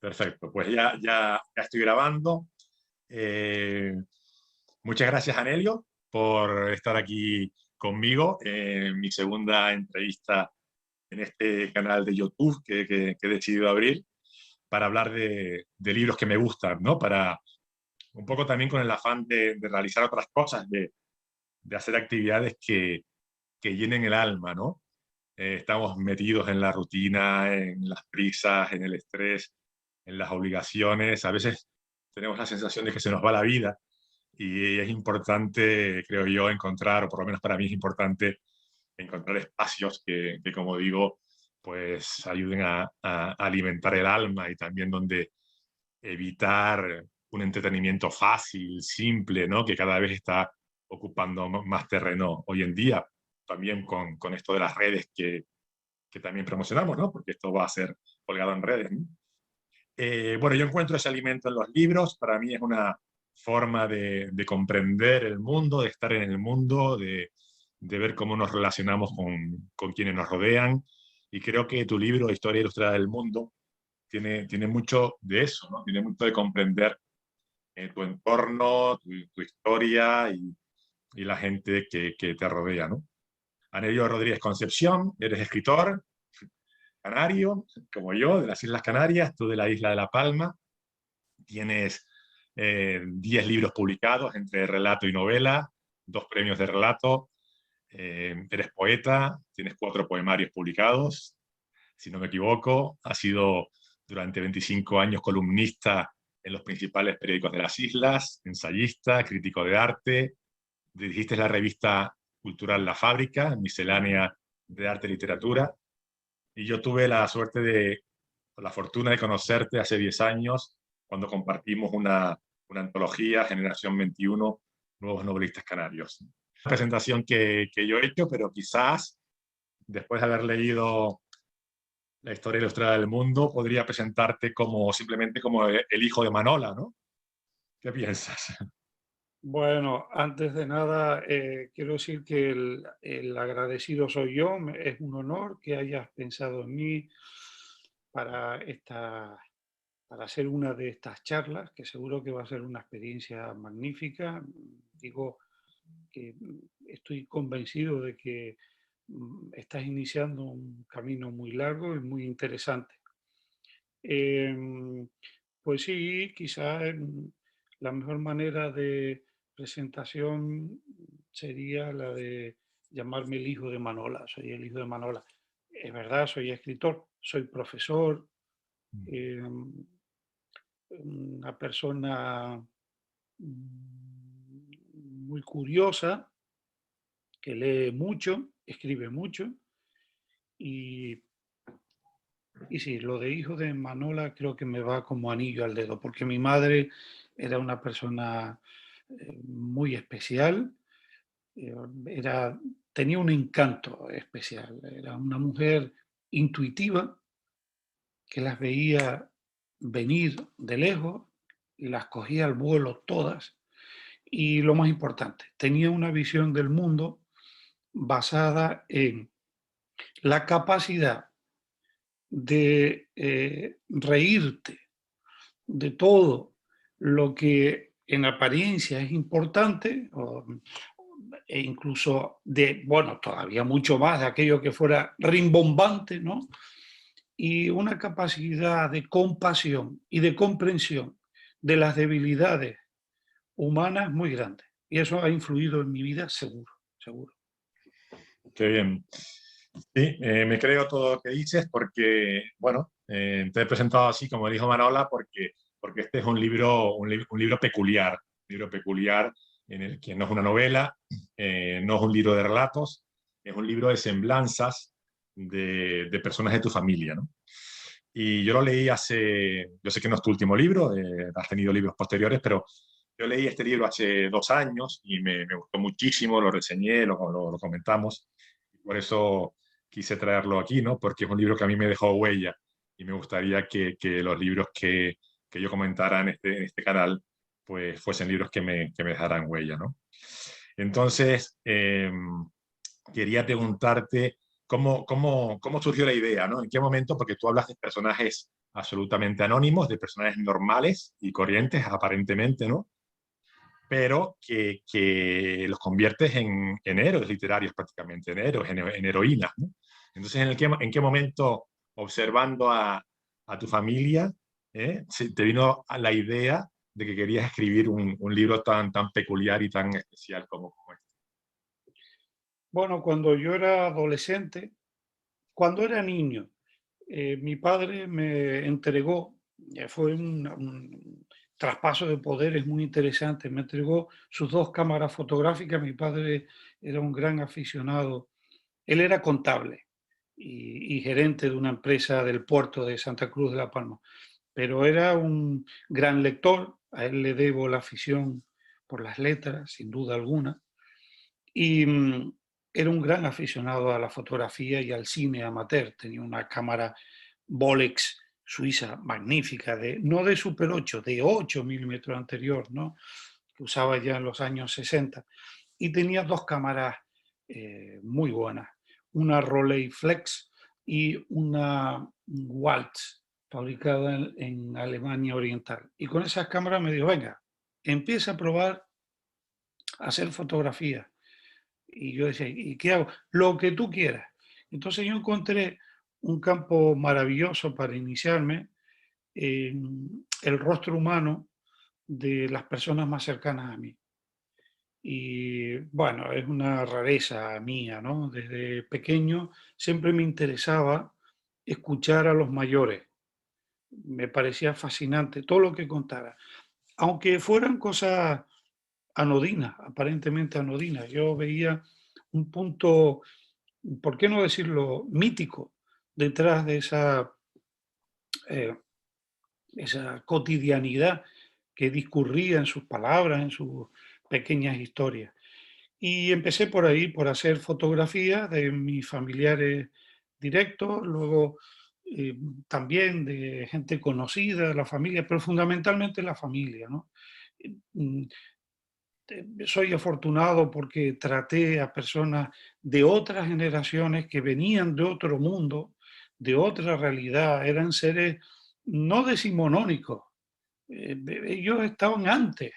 Perfecto, pues ya estoy grabando. Eh, Muchas gracias, Anelio, por estar aquí conmigo en mi segunda entrevista en este canal de YouTube que he decidido abrir para hablar de libros que me gustan, ¿no? Para un poco también con el afán de realizar otras cosas, de hacer actividades que llenen el alma, ¿no? Estamos metidos en la rutina, en las prisas, en el estrés, en las obligaciones. A veces tenemos la sensación de que se nos va la vida y es importante, creo yo, encontrar, o por lo menos para mí es importante, encontrar espacios que como digo, pues ayuden a alimentar el alma y también donde evitar un entretenimiento fácil, simple, ¿no? Que cada vez está ocupando más terreno hoy en día, también con esto de las redes que también promocionamos, ¿no? Porque esto va a ser colgado en redes, ¿no? Bueno, yo encuentro ese alimento en los libros, para mí es una forma de comprender el mundo, de estar en el mundo, de ver cómo nos relacionamos con quienes nos rodean, y creo que tu libro, Historia Ilustrada del Mundo, tiene mucho de eso, ¿no? Tiene mucho de comprender tu entorno, tu historia y la gente que te rodea, ¿no? Anelio Rodríguez Concepción, eres escritor, canario, como yo, de las Islas Canarias, tú de la isla de La Palma. Tienes 10 libros publicados entre relato y novela, 2 premios de relato. Eres poeta, tienes 4 poemarios publicados, si no me equivoco. Has sido durante 25 años columnista en los principales periódicos de las islas, ensayista, crítico de arte. Dirigiste la revista cultural La Fábrica, miscelánea de arte y literatura. Y yo tuve la fortuna de conocerte hace 10 años, cuando compartimos una antología, Generación 21, Nuevos Novelistas Canarios. Una presentación que yo he hecho, pero quizás, después de haber leído La Historia Ilustrada del Mundo, podría presentarte como simplemente como el hijo de Manola, ¿no? ¿Qué piensas? Bueno, antes de nada, quiero decir que el agradecido soy yo. Es un honor que hayas pensado en mí para para hacer una de estas charlas, que seguro que va a ser una experiencia magnífica. Digo que estoy convencido de que estás iniciando un camino muy largo y muy interesante. Em, pues sí, quizás la mejor manera de presentación sería la de llamarme el hijo de Manola. Soy el hijo de Manola. Es verdad, soy escritor, soy profesor, una persona muy curiosa, que lee mucho, escribe mucho y Y sí, lo de hijo de Manola creo que me va como anillo al dedo, porque mi madre era una persona muy especial, eh, era, tenía un encanto especial, era una mujer intuitiva que las veía venir de lejos y las cogía al vuelo todas. Y lo más importante, tenía una visión del mundo basada en la capacidad de reírte de todo lo que en apariencia es importante, e incluso de, bueno, todavía mucho más de aquello que fuera rimbombante, ¿no? Y una capacidad de compasión y de comprensión de las debilidades humanas muy grande. Y eso ha influido en mi vida seguro, seguro. Qué bien. Sí, me creo todo lo que dices porque, bueno, te he presentado así como el hijo Manola porque este es un libro peculiar en el que no es una novela, no es un libro de relatos, es un libro de semblanzas de personas de tu familia, ¿no? Y yo lo leí yo sé que no es tu último libro, has tenido libros posteriores, pero yo leí este libro hace 2 años y me gustó muchísimo, lo reseñé, lo comentamos, y por eso quise traerlo aquí, ¿no? Porque es un libro que a mí me dejó huella y me gustaría que los libros que yo comentara en este canal pues fuesen libros que me dejaran huella, ¿no? Entonces, quería preguntarte cómo surgió la idea, ¿no? ¿En qué momento? Porque tú hablas de personajes absolutamente anónimos, de personajes normales y corrientes, aparentemente, ¿no? Pero que los conviertes en héroes literarios prácticamente, en héroes, en heroínas, ¿no? Entonces, ¿en qué momento, observando a tu familia, te vino a la idea de que querías escribir un libro tan peculiar y tan especial como este? Bueno, cuando yo era adolescente, cuando era niño, mi padre me entregó, fue un traspaso de poderes muy interesante, me entregó sus dos cámaras fotográficas. Mi padre era un gran aficionado, él era contable y gerente de una empresa del puerto de Santa Cruz de la Palma, pero era un gran lector, a él le debo la afición por las letras, sin duda alguna, y era un gran aficionado a la fotografía y al cine amateur. Tenía una cámara Bolex suiza magnífica, no de Super 8, de 8 milímetros anterior, ¿no? Que usaba ya en los años 60. Y tenía dos cámaras muy buenas, una Rolleiflex y una Waltz, fabricada en Alemania Oriental. Y con esas cámaras me dijo, venga, empieza a probar a hacer fotografía. Y yo decía, ¿y qué hago? Lo que tú quieras. Entonces yo encontré un campo maravilloso para iniciarme en el rostro humano de las personas más cercanas a mí. Y bueno, es una rareza mía, ¿no? Desde pequeño siempre me interesaba escuchar a los mayores. Me parecía fascinante todo lo que contara. Aunque fueran cosas anodinas, aparentemente anodinas. Yo veía un punto, ¿por qué no decirlo, mítico detrás de eh, esa cotidianidad que discurría en sus palabras, en sus pequeñas historias? Y empecé por ahí, por hacer fotografías de mis familiares directos, luego eh, también de gente conocida, de la familia, pero fundamentalmente la familia, ¿no? Mm, Soy afortunado porque traté a personas de otras generaciones que venían de otro mundo, de otra realidad, eran seres no decimonónicos, ellos estaban antes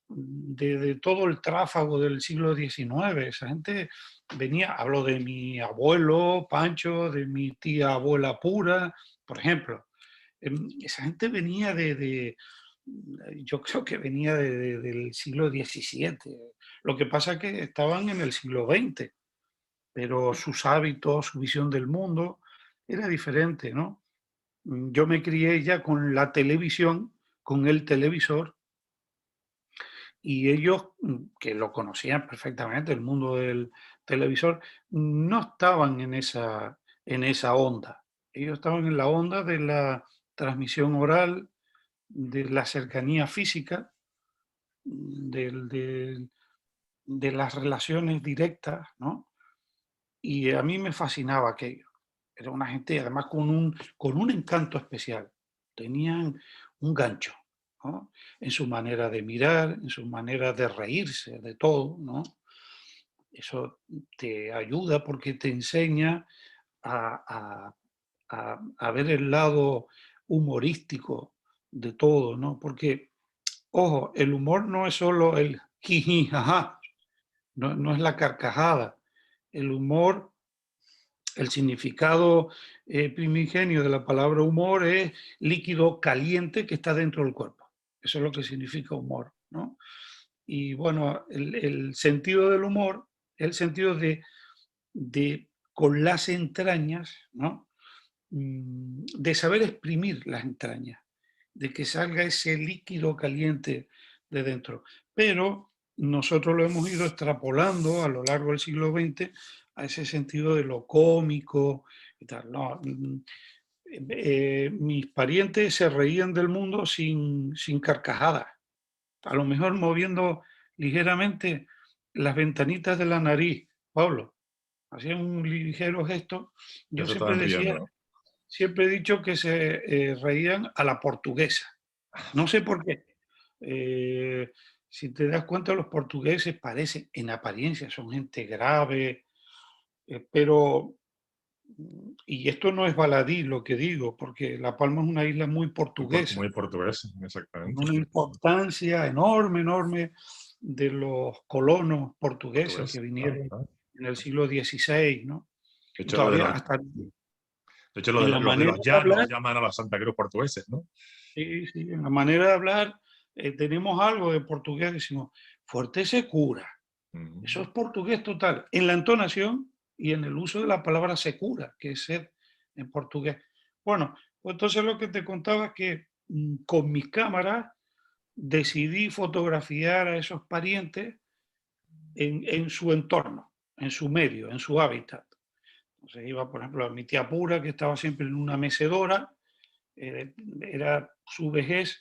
de todo el tráfago del siglo XIX. Esa gente venía, hablo de mi abuelo Pancho, de mi tía abuela Pura, por ejemplo. Esa gente venía yo creo que venía del siglo XVII. Lo que pasa es que estaban en el siglo XX, pero sus hábitos, su visión del mundo era diferente, ¿no? Yo me crié ya con la televisión, con el televisor, y ellos, que lo conocían perfectamente, el mundo del televisor, no estaban en esa onda. Ellos estaban en la onda de la transmisión oral, de la cercanía física, del- del- de las relaciones directas, ¿no? Y a mí me fascinaba aquello. Era una gente, además, con un encanto especial. Tenían un gancho, ¿no? En su manera de mirar, en su manera de reírse de todo, ¿no? Eso te ayuda porque te enseña a, a ver el lado humorístico de todo, ¿no? Porque, ojo, el humor no es solo el jiji, jaja, no es la carcajada. El humor, el significado primigenio de la palabra humor es líquido caliente que está dentro del cuerpo. Eso es lo que significa humor, ¿no? Y bueno, el sentido del humor es el sentido de con las entrañas, ¿no? De saber exprimir las entrañas, de que salga ese líquido caliente de dentro. Pero nosotros lo hemos ido extrapolando a lo largo del siglo XX a ese sentido de lo cómico y tal. No, mis parientes se reían del mundo sin carcajadas, a lo mejor moviendo ligeramente las ventanitas de la nariz, Pablo. Hacían un ligero gesto. Yo Eso estaban riendo, ¿no? siempre he dicho que se reían a la portuguesa. No sé por qué. Eh, si te das cuenta, los portugueses parecen, en apariencia, son gente grave, pero y esto no es baladí lo que digo, porque La Palma es una isla muy portuguesa, Muy portugués, con exactamente. una importancia enorme, enorme de los colonos portugueses que Portugués, claro, vinieron claro. en el siglo XVI, ¿no? De Y hecho, lo de todavía los, hasta de hecho, en la los de manera los de llanos hablar, llaman a los Santa Cruz portugueses, ¿no? sí, sí, en la manera de hablar tenemos algo de portugués, decimos, fuerte se cura. Eso Ujú. es portugués total, en la entonación y en el uso de la palabra secura, que es sed en portugués. Bueno, pues entonces lo que te contaba es que con mis cámaras decidí fotografiar a esos parientes en su entorno, en su medio, en su hábitat. Entonces iba, por ejemplo, a mi tía Pura, que estaba siempre en una mecedora, era, su vejez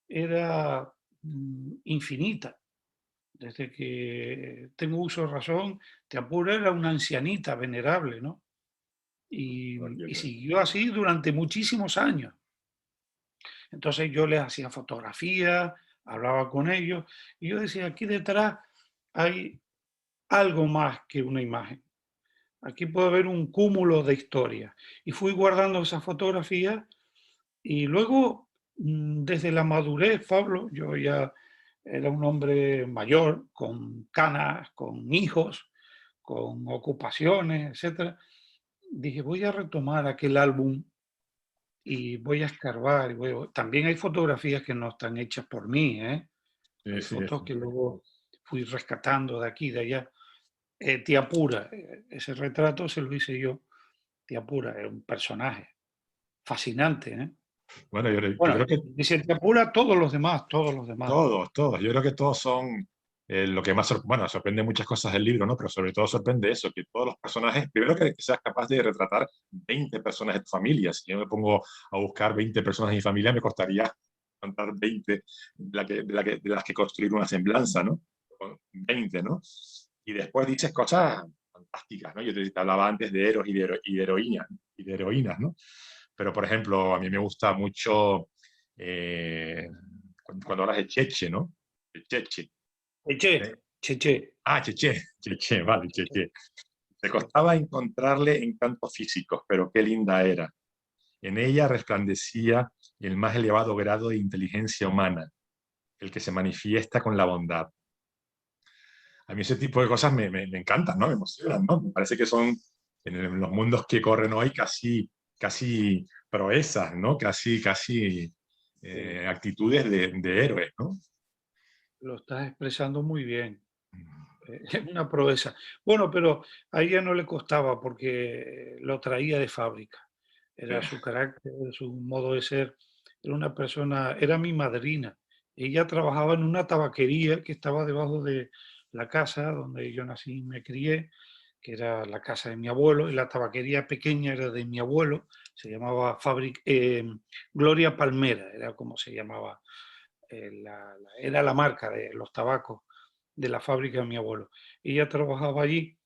era infinita. Desde que tengo uso de razón, tía Pura era una ancianita venerable, ¿no? Y siguió así durante muchísimos años. Entonces yo les hacía fotografías, hablaba con ellos, y yo decía, aquí detrás hay algo más que una imagen. Aquí puede haber un cúmulo de historias. Y fui guardando esas fotografías y luego, desde la madurez, Pablo, yo ya era un hombre mayor, con canas, con hijos, con ocupaciones, etcétera. Dije, voy a retomar aquel álbum y voy a escarbar. También hay fotografías que no están hechas por mí, ¿eh? Sí, Hay sí, fotos que luego fui rescatando de aquí, de allá. Tía Pura, ese retrato se lo hice yo. Tía Pura era un personaje fascinante, ¿eh? bueno, yo Bueno, creo que dice Tía Pura, todos los demás, todos los demás. todos, todos. Yo creo que todos son lo que más, bueno, sorprende muchas cosas del libro, ¿no? Pero sobre todo sorprende eso, que todos los personajes, primero que seas capaz de retratar 20 personas de tu familia. Si yo me pongo a buscar 20 personas de mi familia, me costaría contar 20 de las que construir una semblanza, ¿no? 20, ¿no? Y después dices cosas fantásticas, ¿no? Yo te hablaba antes de héroes y de heroínas, y de heroínas, ¿no? Pero, por ejemplo, a mí me gusta mucho cuando hablas de Cheche, ¿no? De Cheche. Cheche, ¿Eh? Cheche. Ah, Cheche, Cheche, vale, Cheche. Te costaba encontrarle encantos físicos, pero qué linda era. En ella resplandecía el más elevado grado de inteligencia humana, el que se manifiesta con la bondad. A mí ese tipo de cosas me encantan, ¿no? Me emocionan, ¿no? Me parece que son en los mundos que corren hoy casi proezas, ¿no? Casi Sí, actitudes de héroes, ¿no? lo estás expresando muy bien. Es una proeza. Bueno, pero a ella no le costaba porque lo traía de fábrica. Era su carácter, su modo de ser. Era una persona, era mi madrina. Ella trabajaba en una tabaquería que estaba debajo de la casa donde yo nací y me crié, que era la casa de mi abuelo, y la tabaquería pequeña era de mi abuelo, se llamaba Gloria Palmera, era como se llamaba, era la marca de los tabacos de la fábrica de mi abuelo. Ella trabajaba allí.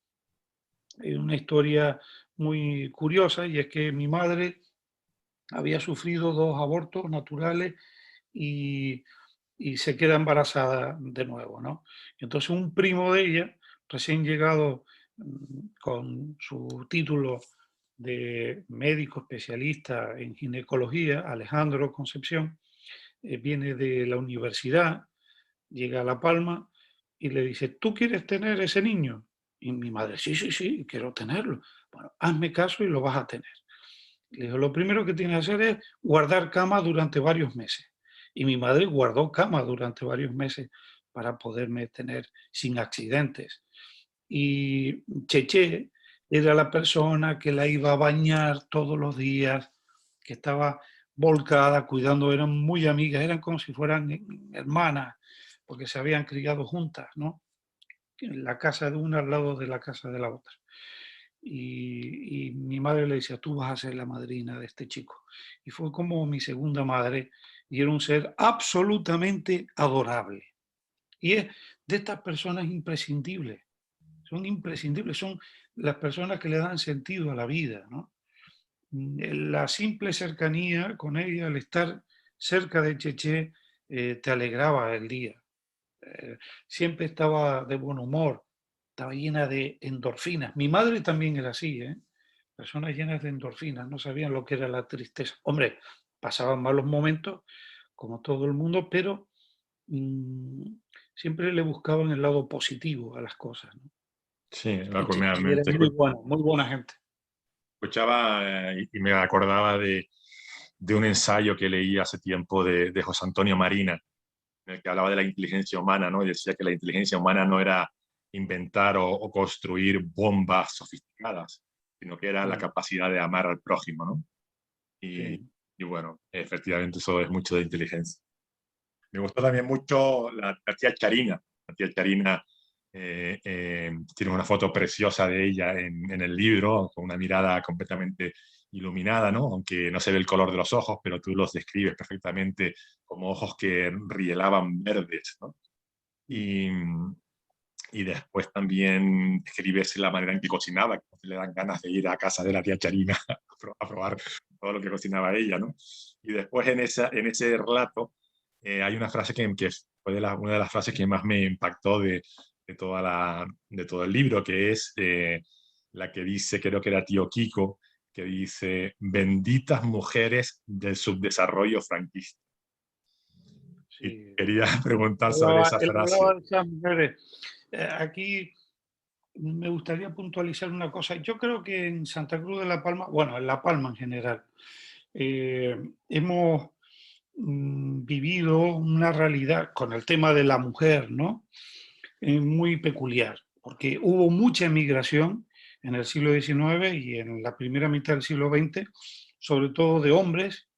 Hay una historia muy curiosa y es que mi madre había sufrido 2 abortos naturales y, y se queda embarazada de nuevo, ¿no? Entonces un primo de ella, recién llegado con su título de médico especialista en ginecología, Alejandro Concepción, viene de la universidad, llega a La Palma y le dice, ¿tú quieres tener ese niño? Y mi madre, sí, sí, sí, quiero tenerlo. Bueno, hazme caso y lo vas a tener. Le dijo, lo primero que tienes que hacer es guardar cama durante varios meses. Y mi madre guardó cama durante varios meses para poderme tener sin accidentes. Y Cheche era la persona que la iba a bañar todos los días, que estaba volcada, cuidando, eran muy amigas, eran como si fueran hermanas, porque se habían criado juntas, ¿no? En la casa de una al lado de la casa de la otra. Y mi madre le decía, tú vas a ser la madrina de este chico. Y fue como mi segunda madre, y era un ser absolutamente adorable. Y es de estas personas imprescindibles, son imprescindibles, son las personas que le dan sentido a la vida, ¿no? La simple cercanía con ella, al estar cerca de Cheche, te alegraba el día. Eh, Siempre estaba de buen humor, estaba llena de endorfinas. Mi madre también era así, ¿eh? personas llenas de endorfinas, no sabían lo que era la tristeza. Hombre, pasaban malos momentos, como todo el mundo, pero siempre le buscaban el lado positivo a las cosas, ¿no? Sí, Y eran muy buena gente. escuchaba y me acordaba de un ensayo que leí hace tiempo de José Antonio Marina, en el que hablaba de la inteligencia humana, ¿no? Y decía que la inteligencia humana no era inventar o construir bombas sofisticadas, sino que era la Mm, capacidad de amar al prójimo, ¿no? Y, sí, y bueno, efectivamente eso es mucho de inteligencia. Me gustó también mucho la tía Charina. La tía Charina tiene una foto preciosa de ella en el libro, con una mirada completamente iluminada, ¿no? Aunque no se ve el color de los ojos, pero tú los describes perfectamente como ojos que rielaban verdes, ¿no? mm, Y, y después también describes la manera en que cocinaba, que le dan ganas de ir a casa de la tía Charina a probar todo lo que cocinaba ella, ¿no? Y después en ese relato hay una frase que fue una de las frases que más me impactó de todo el libro, que es la que dice, creo que era Tío Kiko, que dice, benditas mujeres del subdesarrollo franquista. Y sí. quería preguntar sobre esa Él frase. hablaba de esas mujeres. Aquí me gustaría puntualizar una cosa. Yo creo que en Santa Cruz de la Palma, bueno, en La Palma en general, hemos vivido una realidad con el tema de la mujer, ¿no? Muy peculiar, porque hubo mucha emigración en el siglo XIX y en la primera mitad del siglo XX, sobre todo de hombres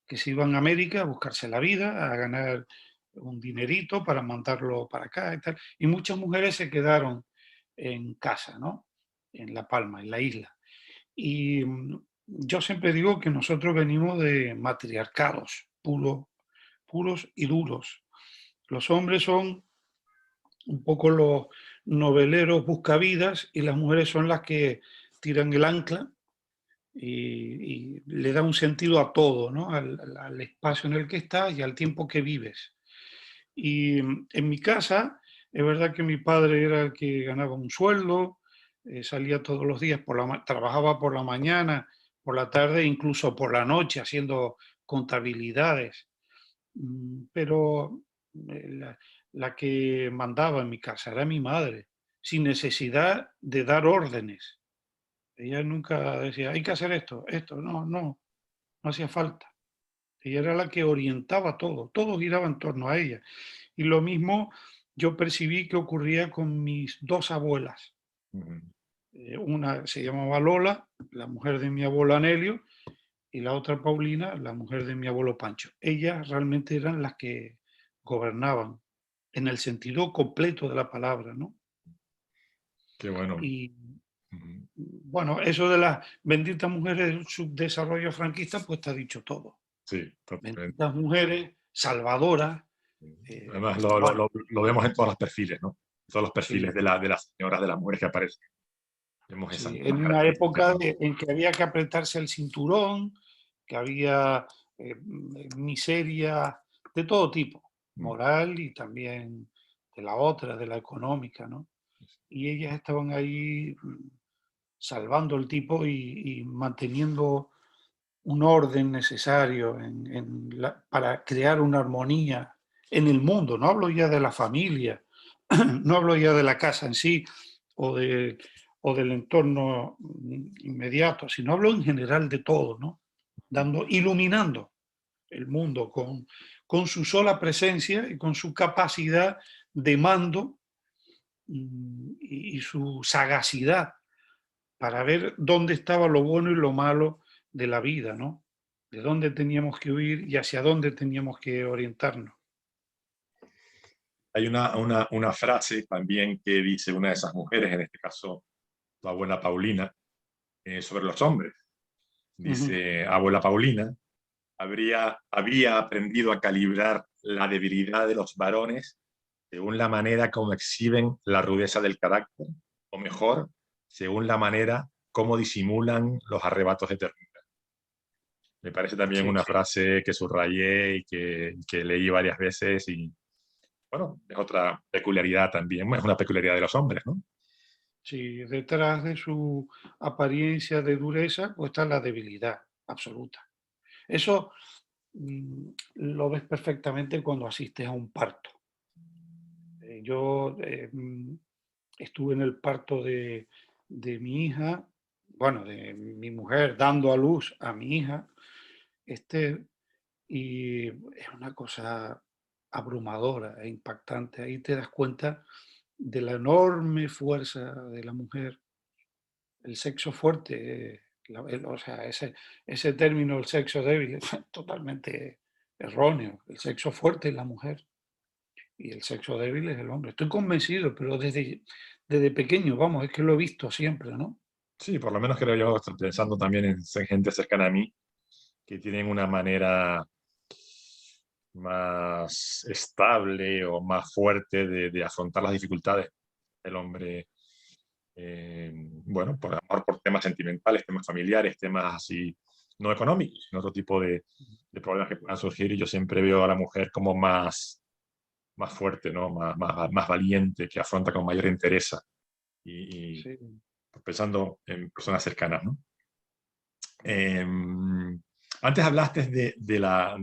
que se iban a América a buscarse la vida, a ganar un dinerito para mandarlo para acá y tal. Y muchas mujeres se quedaron en casa, ¿no? En La Palma, en la isla. Y yo siempre digo que nosotros venimos de matriarcados puros y duros. Los hombres son un poco los noveleros buscavidas y las mujeres son las que tiran el ancla y le da un sentido a todo, ¿no? Al espacio en el que estás y al tiempo que vives. Y en mi casa, es verdad que mi padre era el que ganaba un sueldo, salía todos los días, trabajaba por la mañana, por la tarde, incluso por la noche, haciendo contabilidades. Pero la que mandaba en mi casa era mi madre, sin necesidad de dar órdenes. Ella nunca decía, hay que hacer esto, no hacía falta. Ella era la que orientaba todo giraba en torno a ella. Y lo mismo yo percibí que ocurría con mis dos abuelas. Ujú. Una se llamaba Lola, la mujer de mi abuelo Anelio, y la otra Paulina, la mujer de mi abuelo Pancho. Ellas realmente eran las que gobernaban en el sentido completo de la palabra, ¿no? Qué bueno. Y Ujú. bueno, eso de las benditas mujeres del subdesarrollo franquista, pues te ha dicho todo. Sí, totalmente. Benditas mujeres, salvadoras, Además, bueno, lo vemos en todos los perfiles, ¿no? Todos los perfiles sí, de las señoras, de las mujeres que aparecen. Vemos esas sí, mismas en una características, época ¿no? en que había que apretarse el cinturón, que había miseria de todo tipo, Mm. moral y también de la otra, de la económica, ¿no? Y ellas estaban ahí salvando el tipo y manteniendo un orden necesario para crear una armonía en el mundo. No hablo ya de la familia, no hablo ya de la casa en sí o, de, o del entorno inmediato, sino hablo en general de todo, ¿no? Iluminando el mundo con su sola presencia y con su capacidad de mando y su sagacidad para ver dónde estaba lo bueno y lo malo de la vida, ¿no? De dónde teníamos que huir y hacia dónde teníamos que orientarnos. Hay una frase también que dice una de esas mujeres, en este caso la abuela Paulina, sobre los hombres. Uh -huh. Dice, abuela Paulina, había aprendido a calibrar la debilidad de los varones según la manera como exhiben la rudeza del carácter, o mejor, según la manera como disimulan los arrebatos de ternura. Me parece también Sí, una frase que subrayé y que leí varias veces y, bueno, es otra peculiaridad también, es una peculiaridad de los hombres, ¿no? Sí, detrás de su apariencia de dureza, pues está la debilidad absoluta. Eso lo ves perfectamente cuando asistes a un parto. Yo estuve en el parto de mi hija, bueno, de mi mujer, dando a luz a mi hija, y es una cosa abrumadora e impactante. Ahí te das cuenta de la enorme fuerza de la mujer, el sexo fuerte, o sea, ese término, el sexo débil, es totalmente erróneo. El sexo fuerte es la mujer y el sexo débil es el hombre. Estoy convencido, pero desde pequeño, vamos, es que lo he visto siempre, ¿no? Sí, por lo menos creo yo, estoy pensando también en gente cercana a mí, que tienen una manera más estable o más fuerte de afrontar las dificultades. El hombre, bueno, por amor, por temas sentimentales, temas familiares, temas así no económicos, sino otro tipo de problemas que puedan surgir. Y yo siempre veo a la mujer como más fuerte, ¿no? Más valiente, que afronta con mayor entereza. Y Sí. pensando en personas cercanas, ¿no? Eh, Antes hablaste de la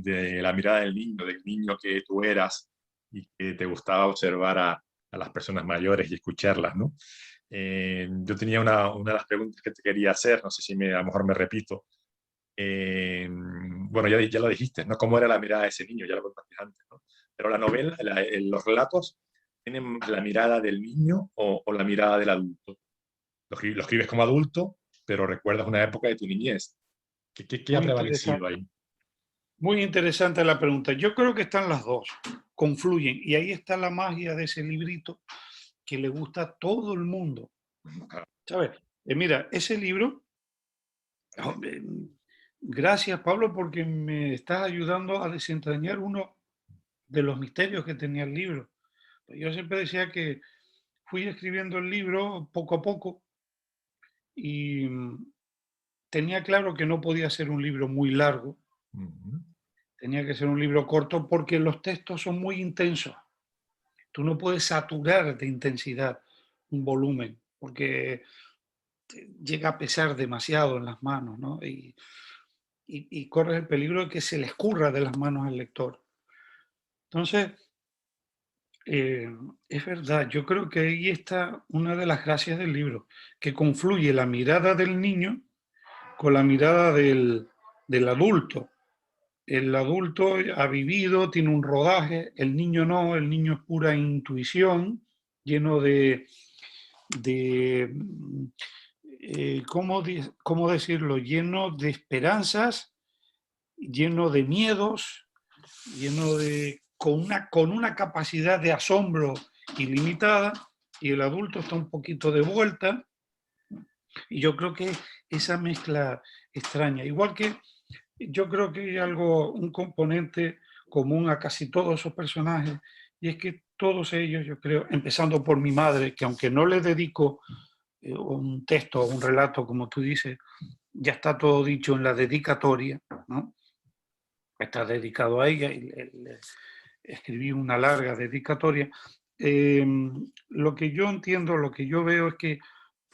mirada del niño que tú eras y que te gustaba observar a las personas mayores y escucharlas, ¿no? Yo tenía una de las preguntas que te quería hacer, no sé si a lo mejor me repito. Bueno, ya lo dijiste, ¿no? ¿Cómo era la mirada de ese niño? Ya lo contaste antes, ¿no? Pero la novela, los relatos, ¿tienen más la mirada del niño o la mirada del adulto? Lo escribes como adulto, pero recuerdas una época de tu niñez. ¿Qué ha Muy prevalecido interesante, ahí? muy interesante la pregunta. Yo creo que están las dos, confluyen. Y ahí está la magia de ese librito que le gusta a todo el mundo. ¿Sabes? Mira, ese libro, oh, gracias Pablo porque me estás ayudando a desentrañar uno de los misterios que tenía el libro. Yo siempre decía que fui escribiendo el libro poco a poco y tenía claro que no podía ser un libro muy largo, Ujú. tenía que ser un libro corto porque los textos son muy intensos. Tú no puedes saturar de intensidad un volumen porque llega a pesar demasiado en las manos, ¿no? Y corres el peligro de que se le escurra de las manos al lector. Entonces, eh, es verdad, yo creo que ahí está una de las gracias del libro, que confluye la mirada del niño con la mirada del adulto. El adulto ha vivido, tiene un rodaje, el niño no, el niño es pura intuición, lleno de ¿cómo decirlo? Lleno de esperanzas, lleno de miedos, lleno de, con una capacidad de asombro ilimitada, y el adulto está un poquito de vuelta, y yo creo que esa mezcla extraña, igual que yo creo que hay algo, un componente común a casi todos esos personajes, y es que todos ellos, yo creo, empezando por mi madre, que aunque no le dedico un texto o un relato, como tú dices, ya está todo dicho en la dedicatoria, ¿no? Está dedicado a ella y le escribí una larga dedicatoria. Eh, lo que yo entiendo, lo que yo veo es que,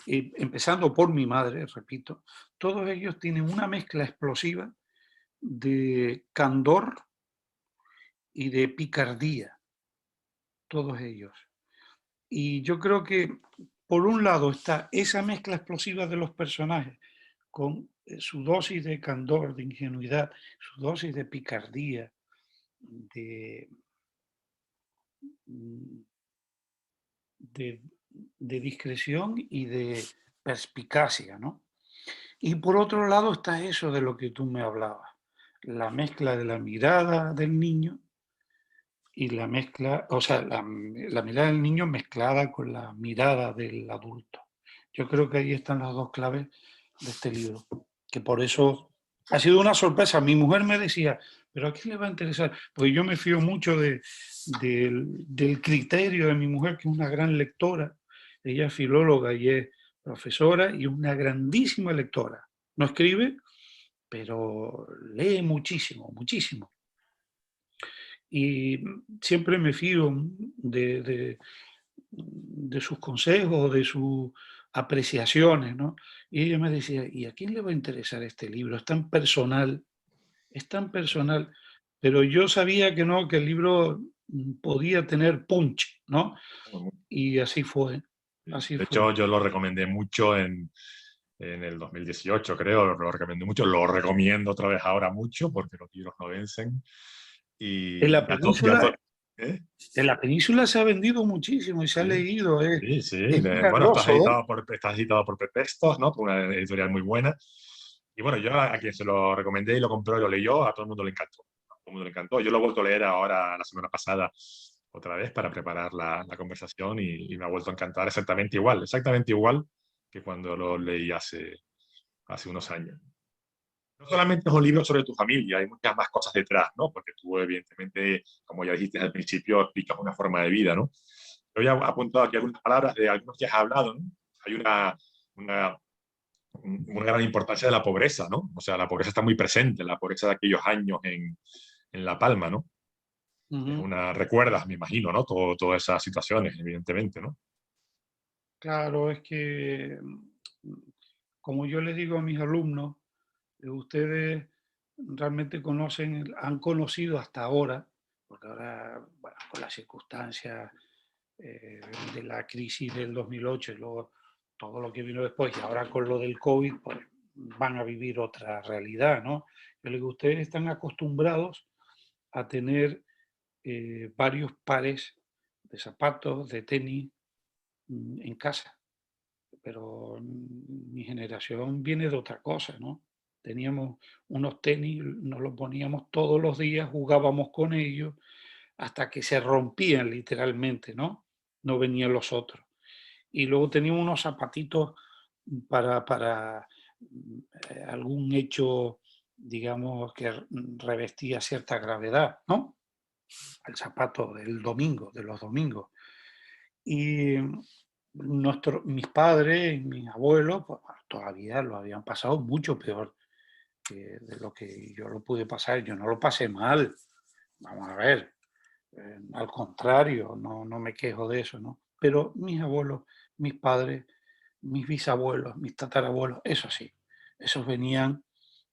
empezando por mi madre, repito, todos ellos tienen una mezcla explosiva de candor y de picardía, todos ellos. Y yo creo que, por un lado, está esa mezcla explosiva de los personajes, con su dosis de candor, de ingenuidad, su dosis de picardía, de, de, de discreción y de perspicacia, ¿no? Y por otro lado está eso de lo que tú me hablabas, la mezcla de la mirada del niño y la mezcla, o sea, la mirada del niño mezclada con la mirada del adulto. Yo creo que ahí están las dos claves de este libro, que por eso ha sido una sorpresa. Mi mujer me decía, pero ¿a quién le va a interesar? Porque yo me fío mucho del criterio de mi mujer, que es una gran lectora. Ella es filóloga y es profesora y una grandísima lectora. No escribe, pero lee muchísimo, muchísimo. Y siempre me fío de sus consejos, apreciaciones, ¿no? Y ella me decía, ¿y a quién le va a interesar este libro? Es tan personal, pero yo sabía que no, que el libro podía tener punch, ¿no? Y así fue, así De fue. hecho, yo lo recomendé mucho en el 2018, creo, lo recomendé mucho, lo recomiendo otra vez ahora mucho porque los libros no vencen. En Y la península, ¿eh? en la península se ha vendido muchísimo y se ha Sí, leído, sí, sí. es Bueno, milagroso, ¿eh? estás editado por Pepestos, ¿no? Por una editorial muy buena. Y bueno, yo a quien se lo recomendé y lo compró y lo leyó, a todo el mundo le encantó. A todo el mundo le encantó. Yo lo he vuelto a leer ahora la semana pasada otra vez para preparar la conversación y me ha vuelto a encantar exactamente igual que cuando lo leí hace unos años. No solamente es un libro sobre tu familia, hay muchas más cosas detrás, ¿no? Porque tú, evidentemente, como ya dijiste al principio, explicas una forma de vida, ¿no? Yo había apuntado aquí algunas palabras de algunos que has hablado, ¿no? Hay una, una gran importancia de la pobreza, ¿no? O sea, la pobreza está muy presente, la pobreza de aquellos años en La Palma, ¿no? Es Ujú. recuerdas, me imagino, ¿no? Todas esas situaciones, evidentemente, ¿no? Claro, es que, como yo les digo a mis alumnos, ustedes realmente han conocido hasta ahora, porque ahora, bueno, con las circunstancias eh, de la crisis del 2008 y luego todo lo que vino después, y ahora con lo del COVID, pues van a vivir otra realidad, ¿no? Yo les digo, ustedes están acostumbrados a tener varios pares de zapatos, de tenis en casa, pero mi generación viene de otra cosa, ¿no? Teníamos unos tenis, nos los poníamos todos los días, jugábamos con ellos hasta que se rompían literalmente, ¿no? No venían los otros. Y luego teníamos unos zapatitos para algún hecho, digamos, que revestía cierta gravedad, ¿no? El zapato del domingo, de los domingos. Y mis padres y mis abuelos pues, bueno, todavía lo habían pasado mucho peor de lo que yo lo pude pasar. Yo no lo pasé mal, vamos a ver, al contrario, no me quejo de eso, ¿no? Pero mis abuelos, mis padres, mis bisabuelos, mis tatarabuelos, eso sí, esos venían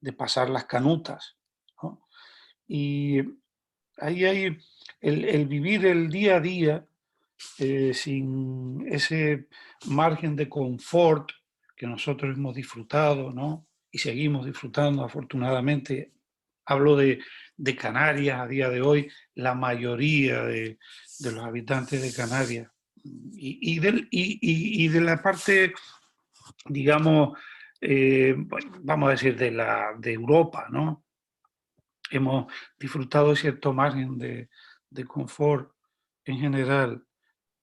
de pasar las canutas, ¿no? Y ahí hay el vivir el día a día sin ese margen de confort que nosotros hemos disfrutado, ¿no? Y seguimos disfrutando, afortunadamente. Hablo de Canarias a día de hoy, la mayoría de los habitantes de Canarias y de la parte, digamos, vamos a decir, de Europa, ¿no? Hemos disfrutado cierto margen de confort en general.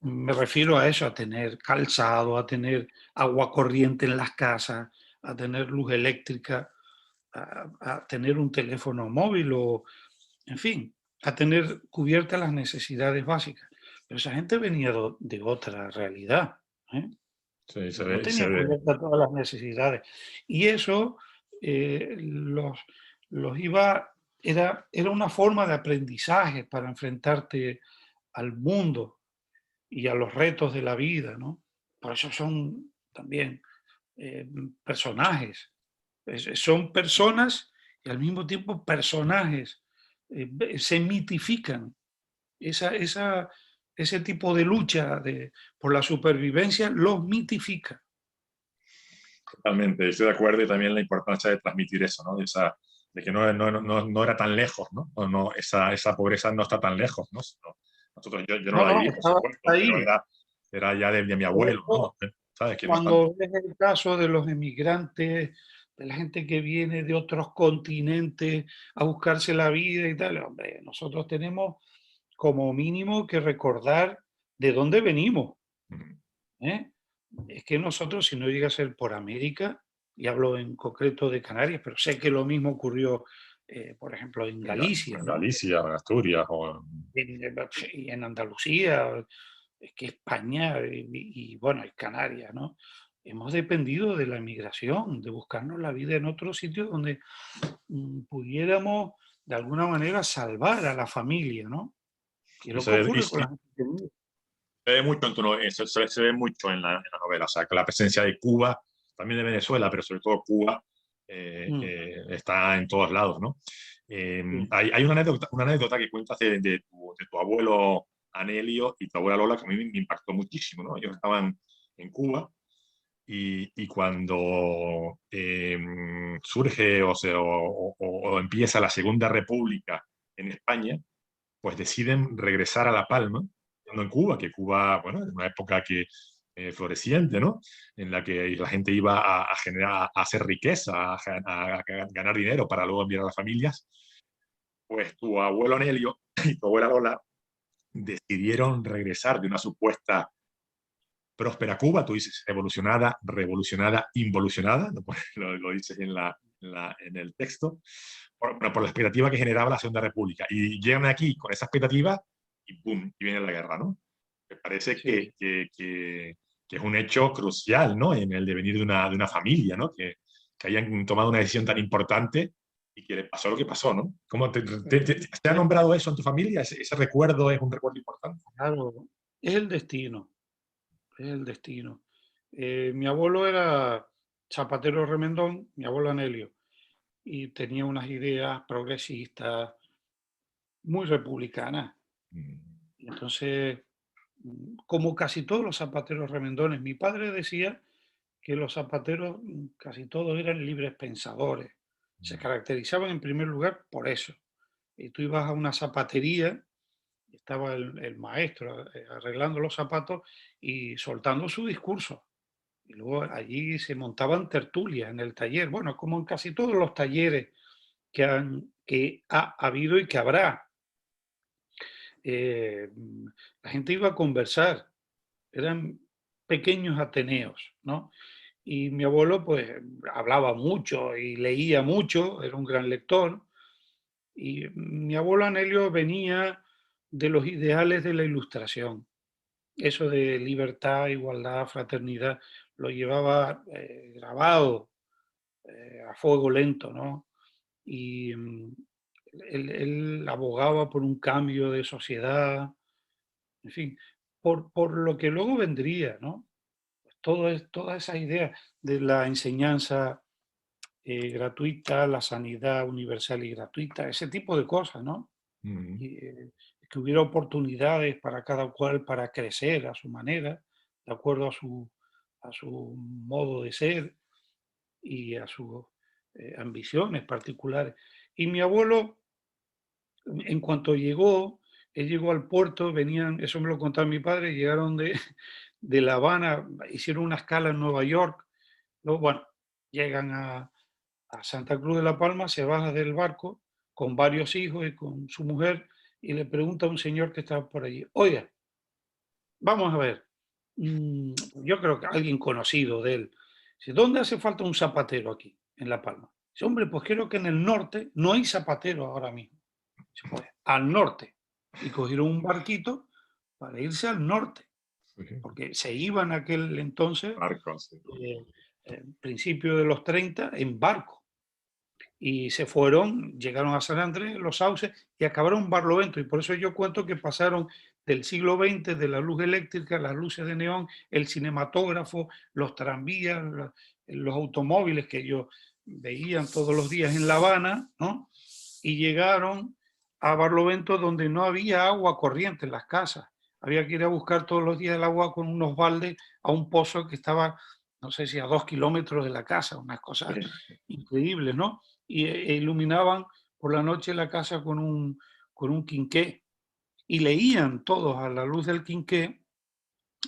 Me refiero a eso, a tener calzado, a tener agua corriente en las casas, a tener luz eléctrica, a tener un teléfono móvil o, en fin, a tener cubiertas las necesidades básicas. Pero esa gente venía de otra realidad, ¿eh? Sí, No se tenían ve. cubiertas todas las necesidades. Y eso los iba, era una forma de aprendizaje para enfrentarte al mundo y a los retos de la vida, ¿no? Por eso son también eh, personajes. Son personas y al mismo tiempo personajes. Se mitifican. Ese tipo de lucha por la supervivencia los mitifica. Totalmente, estoy de acuerdo y también la importancia de transmitir eso, ¿no? De que no era tan lejos, ¿no? Esa pobreza no está tan lejos, ¿no? Nosotros, yo no No, la no, viví, por estaba supuesto, pero ahí. era ya de mi Por abuelo, eso, ¿no? ¿Sabes? Que no es tanto. cuando ves el caso de los emigrantes, de la gente que viene de otros continentes a buscarse la vida y tal, hombre, nosotros tenemos como mínimo que recordar de dónde venimos, ¿eh? Es que nosotros, si no llega a ser por América, y hablo en concreto de Canarias, pero sé que lo mismo ocurrió, por ejemplo, en Galicia, En ¿no? Galicia, en Asturias, o Y en Andalucía, es que España bueno, y Canarias, ¿no? Hemos dependido de la emigración, de buscarnos la vida en otros sitios donde pudiéramos de alguna manera salvar a la familia, ¿no? Y es lo que y ocurre se, con la gente que vive. se ve mucho se ve mucho en la novela, o sea, que la presencia de Cuba, también de Venezuela, pero sobre todo Cuba, Mm, está en todos lados, ¿no? sí, Hay una anécdota que cuentas de tu abuelo Anelio y tu abuela Lola que a mí me impactó muchísimo, ¿no? Ellos estaban en Cuba y cuando surge o empieza la Segunda República en España, pues deciden regresar a La Palma, estando en Cuba, que Cuba, bueno, es una época que floreciente, ¿no? En la que la gente iba a generar, a hacer riqueza, a ganar dinero para luego enviar a las familias. Pues tu abuelo Anelio y tu abuela Lola decidieron regresar de una supuesta próspera Cuba, tú dices evolucionada, revolucionada, involucionada, lo dices en el texto, bueno, por la expectativa que generaba la Segunda República. Y llegan aquí con esa expectativa y ¡pum! Y viene la guerra, ¿no? Me parece sí. que es un hecho crucial, ¿no? En el devenir de una familia, ¿no? Que hayan tomado una decisión tan importante y que le pasó lo que pasó, ¿no? ¿Cómo te ha nombrado eso en tu familia? Ese recuerdo es un recuerdo importante? Claro, es el destino, es el destino. Mi abuelo era zapatero remendón, mi abuelo Anelio, y tenía unas ideas progresistas muy republicanas. Mm. Y entonces, como casi todos los zapateros remendones, mi padre decía que los zapateros casi todos eran libres pensadores. Se caracterizaban en primer lugar por eso. Y tú ibas a una zapatería, estaba el maestro arreglando los zapatos y soltando su discurso. Y luego allí se montaban tertulias en el taller, bueno, como en casi todos los talleres que ha habido y que habrá. Eh, la gente iba a conversar, eran pequeños ateneos, ¿no? Y mi abuelo pues hablaba mucho y leía mucho, era un gran lector. Y mi abuelo Anelio venía de los ideales de la Ilustración. Eso de libertad, igualdad, fraternidad, lo llevaba grabado a fuego lento, ¿no? Y él abogaba por un cambio de sociedad, en fin, por lo que luego vendría, ¿no? Todas esas ideas de la enseñanza gratuita, la sanidad universal y gratuita, ese tipo de cosas, ¿no? Mm. Y, que hubiera oportunidades para cada cual para crecer a su manera, de acuerdo a su modo de ser y a sus ambiciones particulares. Y mi abuelo, en cuanto llegó, él llegó al puerto, venían, eso me lo contaba mi padre, llegaron de La Habana, hicieron una escala en Nueva York, luego, bueno, llegan a Santa Cruz de la Palma, se baja del barco con varios hijos y con su mujer y le pregunta a un señor que estaba por allí, oiga, vamos a ver, yo creo que alguien conocido de él, dice, ¿dónde hace falta un zapatero aquí, en La Palma? Dice, hombre, pues creo que en el norte no hay zapatero ahora mismo. Dice, pues al norte. Y cogieron un barquito para irse al norte, porque se iban aquel entonces, Marcos. eh, principio de los 30, en barco y se fueron, llegaron a San Andrés, Los Sauces y acabaron en Barlovento. Y por eso yo cuento que pasaron del siglo XX, de la luz eléctrica, las luces de neón, el cinematógrafo, los tranvías, los automóviles que ellos veían todos los días en La Habana, ¿no? Y llegaron a Barlovento donde no había agua corriente en las casas. Había que ir a buscar todos los días el agua con unos baldes a un pozo que estaba, no sé si a 2 kilómetros de la casa, unas cosas increíbles, ¿no? E iluminaban por la noche la casa con un quinqué y leían todos a la luz del quinqué,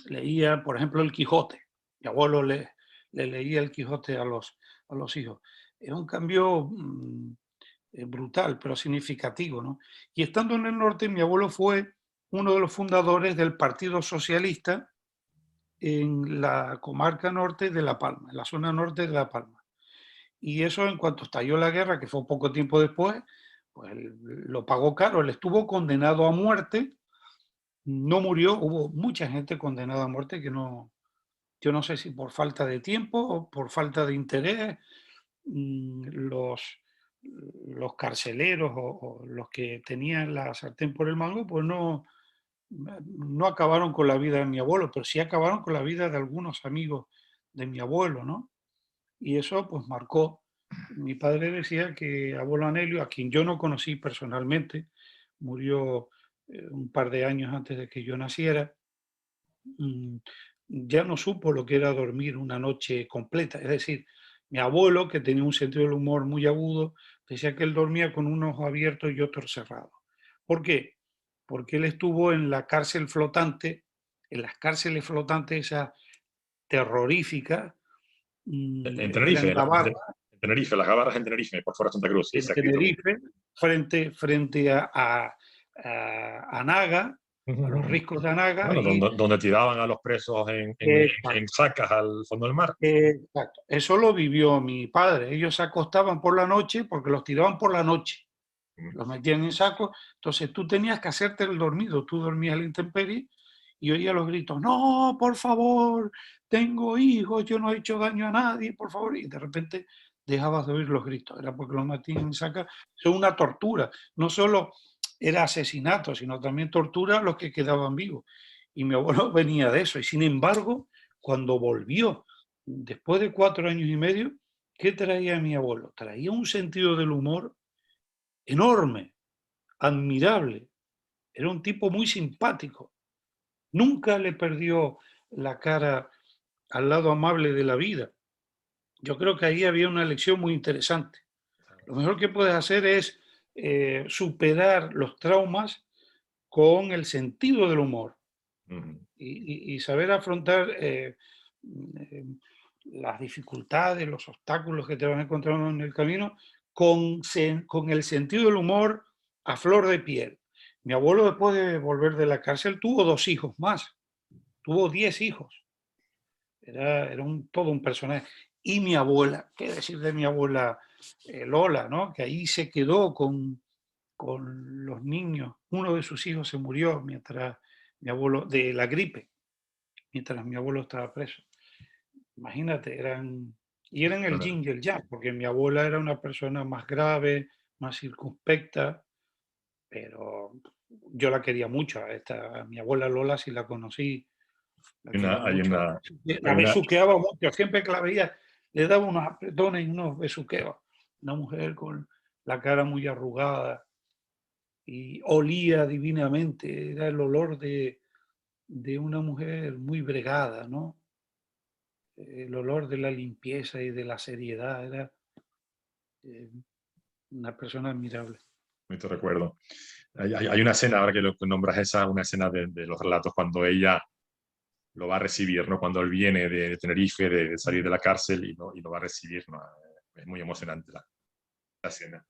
leía, por ejemplo, el Quijote. Mi abuelo le leía el Quijote a los hijos. Era un cambio brutal, pero significativo, ¿no? Y estando en el norte, mi abuelo fue uno de los fundadores del Partido Socialista en la comarca norte de La Palma, en la zona norte de La Palma. Y eso en cuanto estalló la guerra, que fue poco tiempo después, pues lo pagó caro. Él estuvo condenado a muerte, no murió, hubo mucha gente condenada a muerte que no, yo no sé si por falta de tiempo o por falta de interés, los, los carceleros o los que tenían la sartén por el mango, pues no, no acabaron con la vida de mi abuelo, pero sí acabaron con la vida de algunos amigos de mi abuelo, ¿no? Y eso pues marcó. Mi padre decía que abuelo Anelio, a quien yo no conocí personalmente, murió un par de años antes de que yo naciera, mm, ya no supo lo que era dormir una noche completa. Es decir, mi abuelo, que tenía un sentido del humor muy agudo, decía que él dormía con un ojo abierto y otro cerrado. ¿Por qué? Porque él estuvo en la cárcel flotante, en las cárceles flotantes esas terroríficas, En eran Tenerife, Gabarra, en Tenerife, las Gabarras en Tenerife, por fuera de Santa Cruz, sí, en se ha escrito mucho. Tenerife, frente a Naga, a los riscos de Anaga, Bueno, y donde tiraban a los presos en exacto, sacas al fondo del mar. exacto. Eso lo vivió mi padre. Ellos se acostaban por la noche porque los tiraban por la noche, los metían en sacos. Entonces tú tenías que hacerte el dormido, tú dormías a la intemperie y oías los gritos: no, por favor, tengo hijos, yo no he hecho daño a nadie, por favor. Y de repente dejabas de oír los gritos, era porque los metían en sacas. Es una tortura, no solo era asesinato, sino también tortura a los que quedaban vivos. Y mi abuelo venía de eso, y sin embargo, cuando volvió, después de 4 años y medio, ¿qué traía mi abuelo? Traía un sentido del humor enorme, admirable. Era un tipo muy simpático. Nunca le perdió la cara al lado amable de la vida. Yo creo que ahí había una lección muy interesante. Lo mejor que puedes hacer es superar los traumas con el sentido del humor y saber afrontar eh, las dificultades, los obstáculos que te van encontrando en el camino con el sentido del humor a flor de piel. Mi abuelo, después de volver de la cárcel, tuvo 2 hijos más, tuvo 10 hijos. Era todo un personaje. Y mi abuela, qué decir de mi abuela Lola, ¿no? Que ahí se quedó con los niños. Uno de sus hijos se murió mientras mi abuelo, de la gripe, mientras mi abuelo estaba preso. Imagínate, y eran el Bueno, yin y el yang, porque mi abuela era una persona más grave, más circunspecta, pero yo la quería mucho. A mi abuela Lola sí la conocí, la hay quería una, hay mucho. una, La hay una, besuqueaba mucho, siempre que la veía le daba unos apretones y unos besuqueos. Una mujer con la cara muy arrugada y olía divinamente, era el olor de una mujer muy bregada, ¿no? El olor de la limpieza y de la seriedad, era una persona admirable. no te recuerdo. Hay una escena, ahora que lo que nombras esa, una escena de los relatos cuando ella lo va a recibir, ¿no? Cuando él viene de Tenerife, de salir de la cárcel y lo va a recibir, ¿no? Es muy emocionante la escena.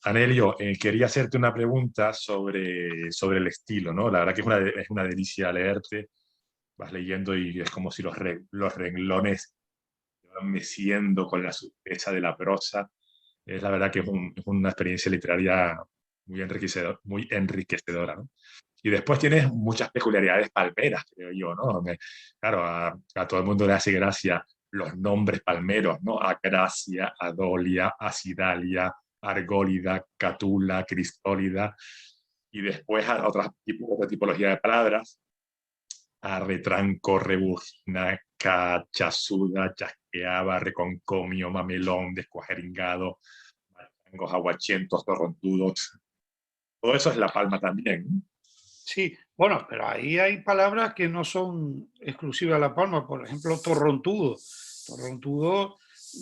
Anelio, quería hacerte una pregunta sobre el estilo, ¿no? La verdad que es una delicia leerte, vas leyendo y es como si los renglones se van meciendo con la sutileza de la prosa. Es la verdad que es una experiencia literaria muy enriquecedora, ¿no? Y después tienes muchas peculiaridades palmeras, creo yo, ¿no? Claro, a todo el mundo le hace gracia los nombres palmeros, ¿no? Agracia, Adolia, Asidalia, Argólida, Catula, Cristólida, y después a otra tipología de palabras, a retranco, rebujina, cachasuda, chasqueaba, reconcomio, mamelón, descuajeringado, machangos, aguachientos, torrontudos. Todo eso es la palma también, ¿no? Sí, bueno, pero ahí hay palabras que no son exclusivas de La Palma. Por ejemplo, torrontudo. Torrontudo,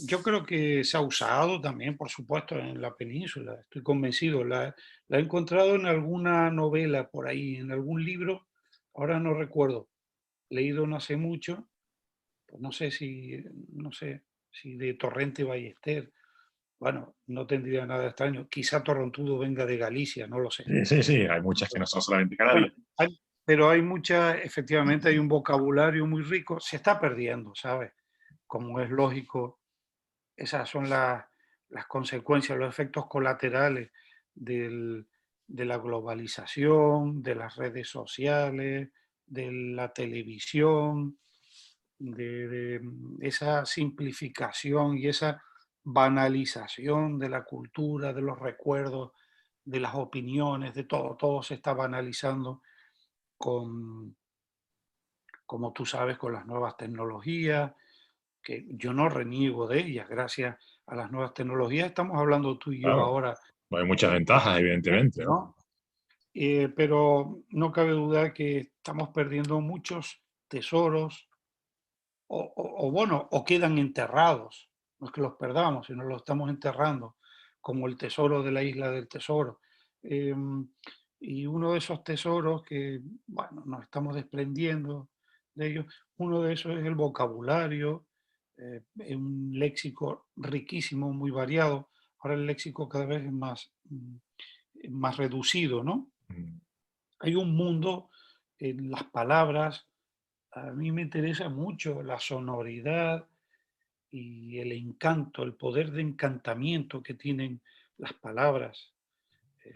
yo creo que se ha usado también, por supuesto, en la península. Estoy convencido. La he encontrado en alguna novela por ahí, en algún libro. Ahora no recuerdo. Leído no hace mucho. Pues no sé si de Torrente Ballester. Bueno, no tendría nada extraño. Quizá torrontudo venga de Galicia, no lo sé. Sí, sí, sí, hay muchas que no son solamente Bueno, canarias. pero hay efectivamente hay un vocabulario muy rico, se está perdiendo, ¿sabes? Como es lógico, esas son las consecuencias, los efectos colaterales del- de la globalización, de las redes sociales, de la televisión, de esa simplificación y esa banalización de la cultura, de los recuerdos, de las opiniones, de todo se está banalizando como tú sabes, con las nuevas tecnologías, que yo no reniego de ellas, gracias a las nuevas tecnologías estamos hablando tú y yo Claro, ahora, hay muchas ventajas, evidentemente, ¿no? ¿no? Pero no cabe duda que estamos perdiendo muchos tesoros bueno, o quedan enterrados. No es que los perdamos, sino los estamos enterrando, como el tesoro de la isla del tesoro. Em, y uno de esos tesoros que, bueno, nos estamos desprendiendo de ellos, uno de esos es el vocabulario, es un léxico riquísimo, muy variado. Ahora el léxico cada vez es más reducido, ¿no? Mm. Hay un mundo en las palabras. A mí me interesa mucho la sonoridad y el encanto, el poder de encantamiento que tienen las palabras.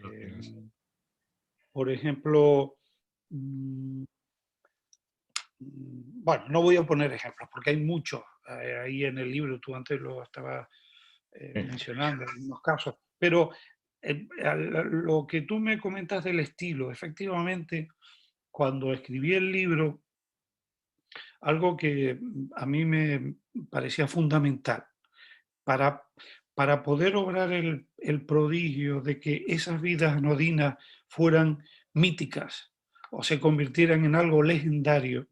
Lo tienes. Eh, por ejemplo, mm, bueno, no voy a poner ejemplos porque hay muchos ahí en el libro, tú antes lo estabas mencionando en unos casos, pero lo que tú me comentas del estilo, efectivamente, cuando escribí el libro, algo que a mí me parecía fundamental para, para poder obrar el prodigio de que esas vidas anodinas fueran míticas o se convirtieran en algo legendario,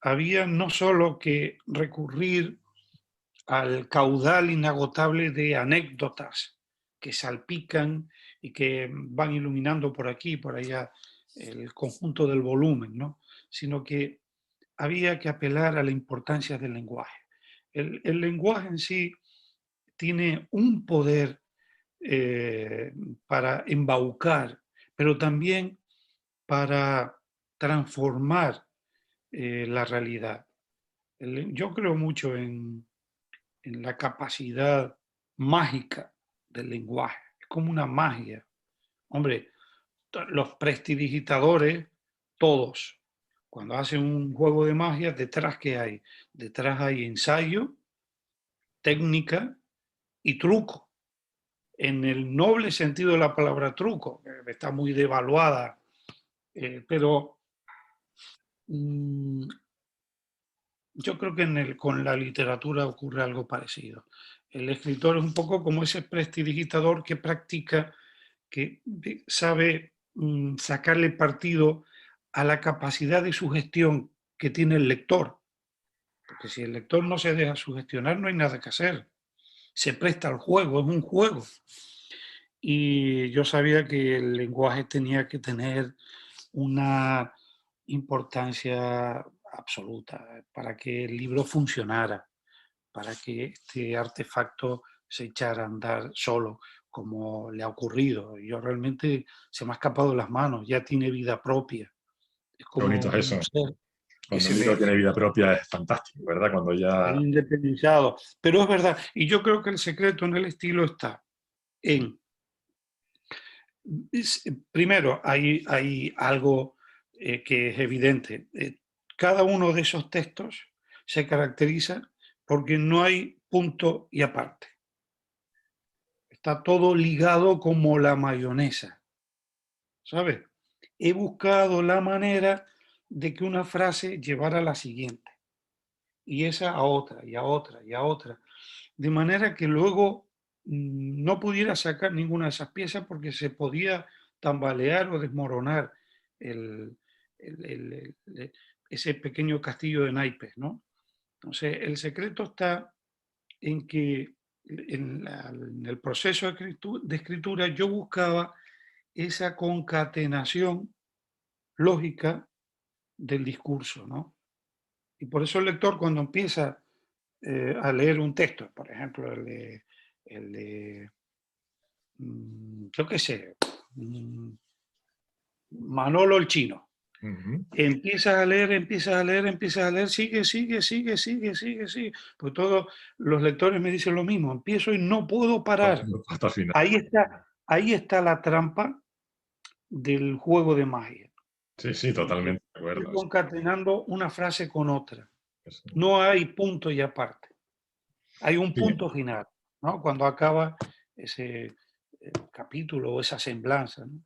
había no solo que recurrir al caudal inagotable de anécdotas que salpican y que van iluminando por aquí y por allá el conjunto del volumen, ¿no? Sino que había que apelar a la importancia del lenguaje. El lenguaje en sí tiene un poder eh, para embaucar, pero también para transformar la realidad. Yo creo mucho en la capacidad mágica del lenguaje. Es como una magia. Hombre, los prestidigitadores, todos, cuando hacen un juego de magia, detrás ¿qué hay? Detrás hay ensayo, técnica y truco. En el noble sentido de la palabra truco, que está muy devaluada, pero yo creo que con la literatura ocurre algo parecido. El escritor es un poco como ese prestidigitador que practica, que sabe sacarle partido a la capacidad de sugestión que tiene el lector. Porque si el lector no se deja sugestionar, no hay nada que hacer. Se presta al juego, es un juego. Y yo sabía que el lenguaje tenía que tener una importancia absoluta para que el libro funcionara, para que este artefacto se echara a andar solo, como le ha ocurrido. Yo realmente se me ha escapado de las manos, ya tiene vida propia. Es Qué bonito como es un eso. ser que Cuando se un libro ve tiene vida propia es fantástico, ¿verdad? Cuando ya... independizado. Pero es verdad, y yo creo que el secreto en el estilo está en primero, hay algo que es evidente. Cada uno de esos textos se caracteriza porque no hay punto y aparte. Está todo ligado como la mayonesa, ¿sabes? He buscado la manera de que una frase llevara a la siguiente, y esa a otra, y a otra, y a otra. De manera que luego no pudiera sacar ninguna de esas piezas porque se podía tambalear o desmoronar el, el- el- ese pequeño castillo de naipes, ¿no? Entonces, el secreto está en que en el proceso de escritura yo buscaba esa concatenación lógica del discurso, ¿no? Y por eso el lector cuando empieza a leer un texto, por ejemplo, el de yo qué sé, mm, Manolo el Chino. Ujú. Empiezas a leer, empiezas a leer, empiezas a leer, sigue. Pues todos los lectores me dicen lo mismo, empiezo y no puedo parar. Hasta el final. Ahí está la trampa del juego de magia. Sí, sí, En que totalmente de estoy acuerdo. concatenando una frase con otra. Sí, No hay punto y aparte. Hay un sí, punto final, ¿no? Cuando acaba ese capítulo. capítulo o esa semblanza, ¿no?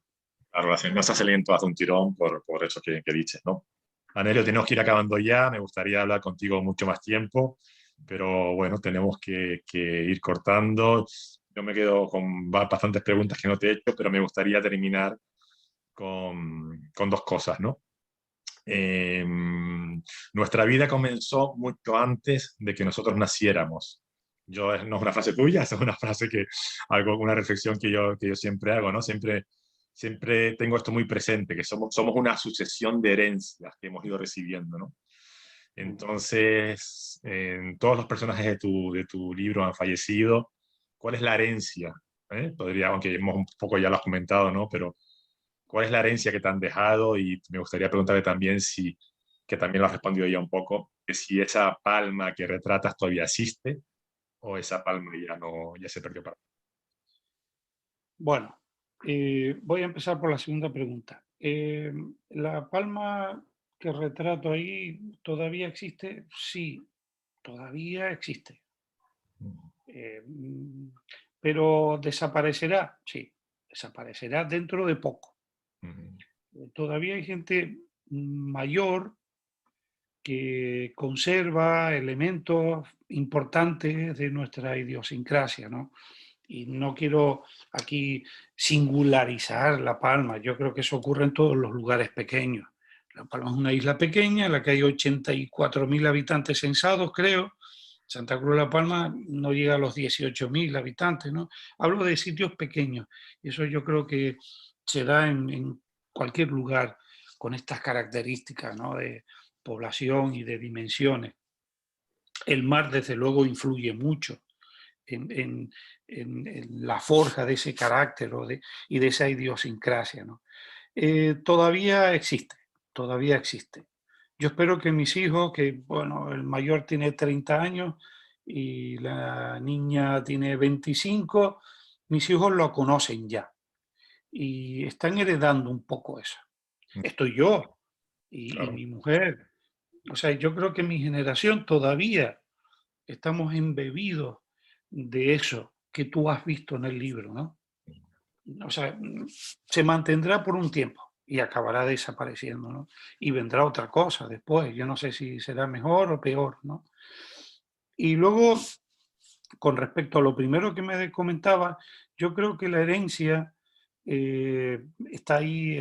Claro, no se hace lento hace un tirón por eso que dices, ¿no? Anelio, tenemos que ir acabando ya, me gustaría hablar contigo mucho más tiempo, pero bueno, tenemos que ir cortando. Yo me quedo con bastantes preguntas que no te he hecho, pero me gustaría terminar con dos cosas, ¿no? Eh, Nuestra vida comenzó mucho antes de que nosotros naciéramos. No es una frase tuya, es una frase una reflexión que yo siempre hago, ¿no? Siempre tengo esto muy presente, que somos una sucesión de herencias que hemos ido recibiendo, ¿no? Entonces, todos los personajes de tu libro han fallecido. ¿Cuál es la herencia? Aunque un poco ya lo has comentado, ¿no? Pero ¿cuál es la herencia que te han dejado? Y me gustaría preguntarle también que también lo has respondido ya un poco, que si esa palma que retratas todavía existe o esa palma ya se perdió para. Bueno, voy a empezar por la segunda pregunta. ¿La palma que retrato ahí todavía existe? Sí, todavía existe. Eh, mm, pero ¿desaparecerá? Sí, desaparecerá dentro de poco. Todavía hay gente mayor que conserva elementos importantes de nuestra idiosincrasia, ¿no? Y no quiero aquí singularizar La Palma, yo creo que eso ocurre en todos los lugares pequeños. La Palma es una isla pequeña en la que hay 84.000 habitantes censados, creo. Santa Cruz de La Palma no llega a los 18.000 habitantes, ¿no? Hablo de sitios pequeños. Y eso yo creo que se da en cualquier lugar con estas características, ¿no? De población y de dimensiones. El mar, desde luego, influye mucho en la forja de ese carácter y de esa idiosincrasia, ¿no? Todavía existe, todavía existe. Yo espero que mis hijos, que bueno, el mayor tiene 30 años y la niña tiene 25, mis hijos lo conocen ya y están heredando un poco eso. Estoy yo y Claro. mi mujer. O sea, yo creo que mi generación todavía estamos embebidos de eso que tú has visto en el libro, ¿no? O sea, se mantendrá por un tiempo y acabará desapareciendo, ¿no? Y vendrá otra cosa después, yo no sé si será mejor o peor, ¿no? Y luego, con respecto a lo primero que me comentaba, yo creo que la herencia está ahí,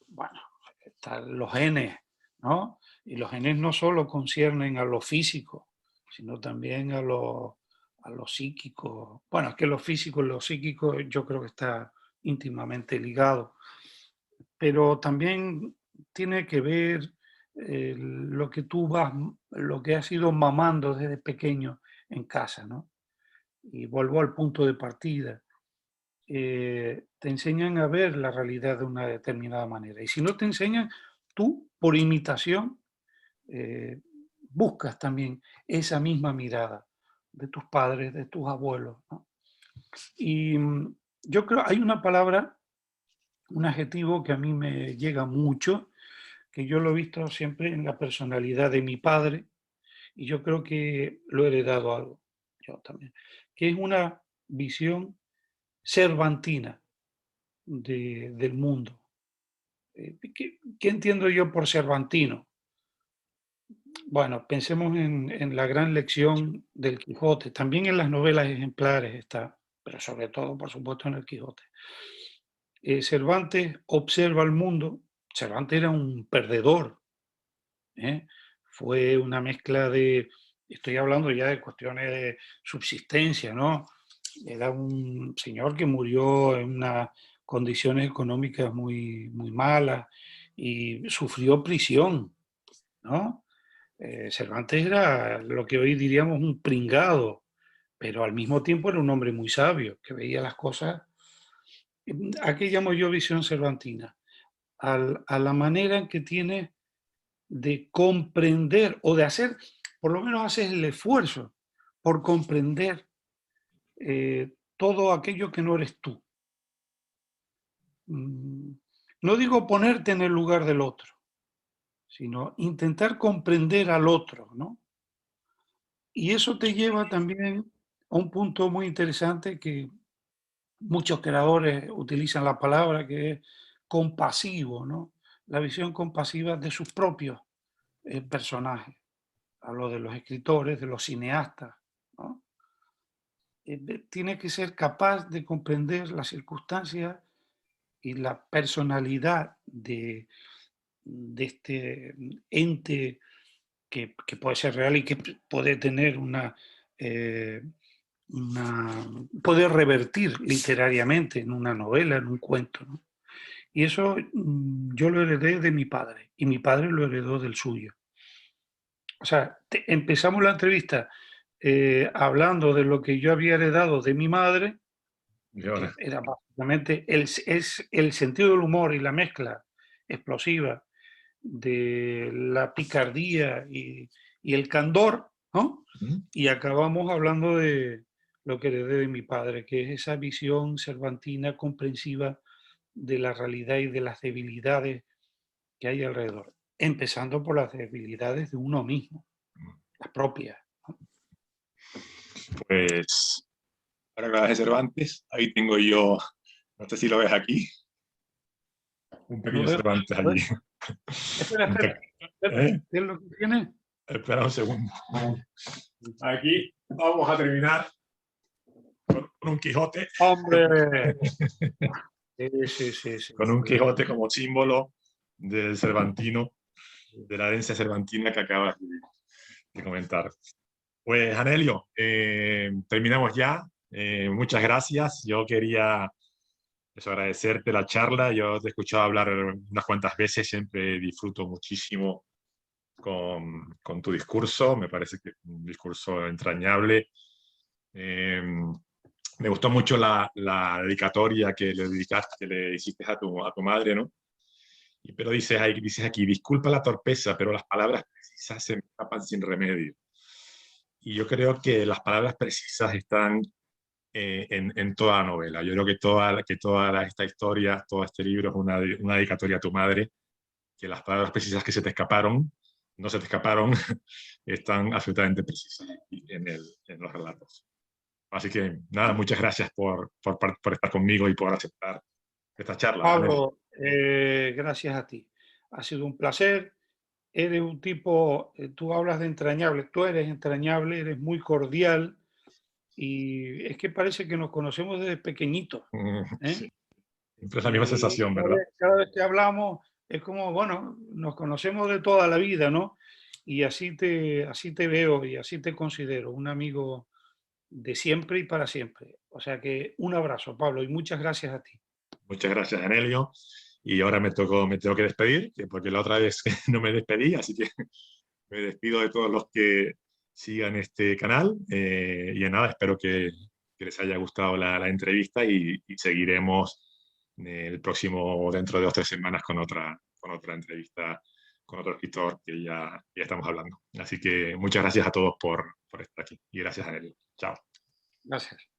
bueno, están los genes, ¿no? Y los genes no solo conciernen a lo físico, sino también a lo psíquico. Bueno, es que lo físico y lo psíquico yo creo que está íntimamente ligado, pero también tiene que ver lo que lo que has ido mamando desde pequeño en casa, ¿no? Y vuelvo al punto de partida. Te enseñan a ver la realidad de una determinada manera. Y si no te enseñan, tú, por imitación, eh, buscas también esa misma mirada de tus padres, de tus abuelos, ¿no? Y yo creo, hay una palabra, un adjetivo que a mí me llega mucho, que yo lo he visto siempre en la personalidad de mi padre, y yo creo que lo he heredado algo, yo también, que es una visión cervantina del mundo. ¿Qué entiendo yo por cervantino? Bueno, pensemos en la gran lección del Quijote, también en las novelas ejemplares está, pero sobre todo, por supuesto, en el Quijote. Cervantes observa el mundo. Cervantes era un perdedor, ¿eh? Fue una mezcla estoy hablando ya de cuestiones de subsistencia, ¿no? Era un señor que murió en unas condiciones económicas muy, muy malas y sufrió prisión, ¿no? Cervantes era lo que hoy diríamos un pringado, pero al mismo tiempo era un hombre muy sabio, que veía las cosas. ¿A qué llamo yo visión cervantina? A la manera en que tiene de comprender o de hacer, por lo menos haces el esfuerzo por comprender todo aquello que no eres tú. No digo ponerte en el lugar del otro, sino intentar comprender al otro, ¿no? Y eso te lleva también a un punto muy interesante que muchos creadores utilizan la palabra que es compasivo, ¿no? La visión compasiva de sus propios personajes. Hablo de los escritores, de los cineastas, ¿no? Tiene que ser capaz de comprender las circunstancias y la personalidad de este ente que puede ser real y que puede tener puede revertir literariamente en una novela, en un cuento, ¿no? Y eso yo lo heredé de mi padre y mi padre lo heredó del suyo. O sea, empezamos la entrevista hablando de lo que yo había heredado de mi madre, Y que ahora, era básicamente es el sentido del humor y la mezcla explosiva de la picardía y el candor, ¿no? ¿Mm? Y acabamos hablando de lo que heredé de mi padre, que es esa visión cervantina comprensiva de la realidad y de las debilidades que hay alrededor, empezando por las debilidades de uno mismo, las propias. Pues, ahora que hablas de Cervantes, ahí tengo yo, no sé si lo ves aquí, un Lo pequeño veo. Cervantes A ver, allí. espera, Un espera, espera, ¿Eh? ¿qué es lo que tiene? Espera un segundo. Aquí vamos a terminar con un Quijote, ¡Hombre! Sí, sí, sí, sí, con un sí. Quijote como símbolo del Cervantino, de la herencia cervantina que acabas de comentar. Pues, Anelio, terminamos ya. Muchas gracias. Yo quería agradecerte la charla. Yo te he escuchado hablar unas cuantas veces, siempre disfruto muchísimo con tu discurso. Me parece que es un discurso entrañable. Eh, Me gustó mucho la dedicatoria que le dedicaste, que le hiciste a tu madre, ¿no? Pero dices aquí, disculpa la torpeza, pero las palabras precisas se me escapan sin remedio. Y yo creo que las palabras precisas están en toda la novela. Yo creo que esta historia, todo este libro es una dedicatoria a tu madre, que las palabras precisas que se te escaparon, no se te escaparon, están absolutamente precisas en los relatos. Así que nada, muchas gracias por estar conmigo y por aceptar esta charla, Anel. Pablo, gracias a ti. Ha sido un placer. Eres un tipo, tú hablas de entrañable, tú eres entrañable, eres muy cordial y es que parece que nos conocemos desde pequeñitos, ¿eh? Sí, siempre es la misma Y sensación, ¿verdad? cada vez que hablamos es como, bueno, nos conocemos de toda la vida, ¿no? Y así te veo y así te considero, un amigo de siempre y para siempre. O sea que un abrazo, Pablo, y muchas gracias a ti. Muchas gracias, Anelio. Y ahora me tengo que despedir, porque la otra vez no me despedí, así que me despido de todos los que sigan este canal. Y nada, espero que les haya gustado la entrevista y seguiremos el próximo, dentro de 2 o 3 semanas, con otra entrevista con otro escritor que ya estamos hablando. Así que muchas gracias a todos por estar aquí. Y gracias, Anelio. Chao. Gracias.